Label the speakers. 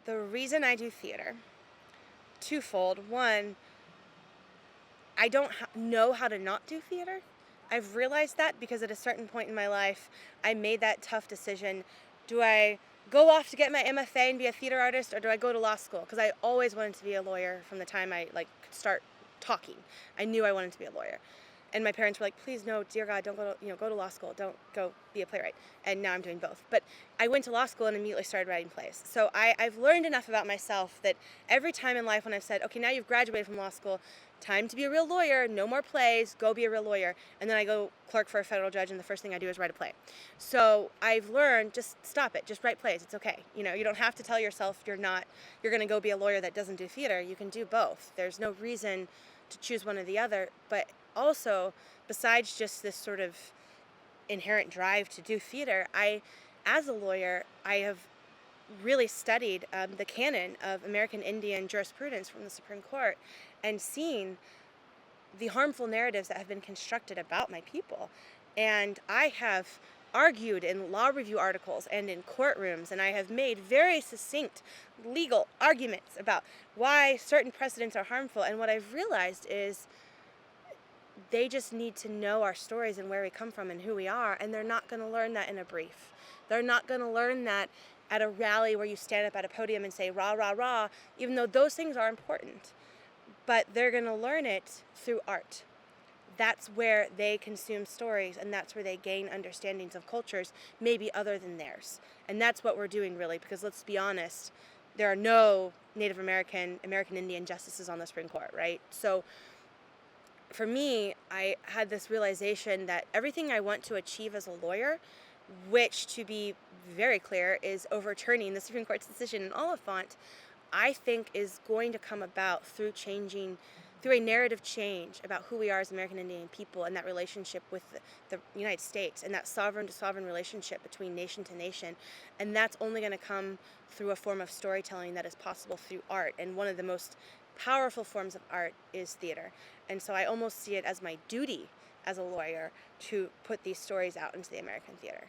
Speaker 1: The reason I do theater, twofold. One, I don't know how to not do theater. I've realized that because at a certain point in my life, I made that tough decision. Do I go off to get my MFA and be a theater artist, or do I go to law school? Because I always wanted to be a lawyer from the time I could start talking. I knew I wanted to be a lawyer. And my parents were like, please, no, dear God, don't go to law school. Don't go be a playwright. And now I'm doing both. But I went to law school and immediately started writing plays. So I've learned enough about myself that every time in life when I've said, okay, now you've graduated from law school, time to be a real lawyer, no more plays, go be a real lawyer. And then I go clerk for a federal judge, and the first thing I do is write a play. So I've learned, just stop it, just write plays, it's okay. You don't have to tell yourself you're gonna go be a lawyer that doesn't do theater. You can do both. There's no reason to choose one or the other. But also, besides just this sort of inherent drive to do theater, as a lawyer, I have really studied the canon of American Indian jurisprudence from the Supreme Court and seen the harmful narratives that have been constructed about my people. And I have argued in law review articles and in courtrooms, and I have made very succinct legal arguments about why certain precedents are harmful. And what I've realized is they just need to know our stories and where we come from and who we are, and they're not going to learn that in a brief. They're not going to learn that at a rally where you stand up at a podium and say rah, rah, rah, even though those things are important. But they're going to learn it through art. That's where they consume stories, and that's where they gain understandings of cultures maybe other than theirs. And that's what we're doing, really, because let's be honest, there are no Native American, American Indian justices on the Supreme Court, right? So for me, I had this realization that everything I want to achieve as a lawyer, which, to be very clear, is overturning the Supreme Court's decision in Oliphant, I think is going to come about through a narrative change about who we are as American Indian people and that relationship with the United States and that sovereign to sovereign relationship between nation to nation. And that's only going to come through a form of storytelling that is possible through art. And one of the most powerful forms of art is theater. And so I almost see it as my duty as a lawyer to put these stories out into the American theater.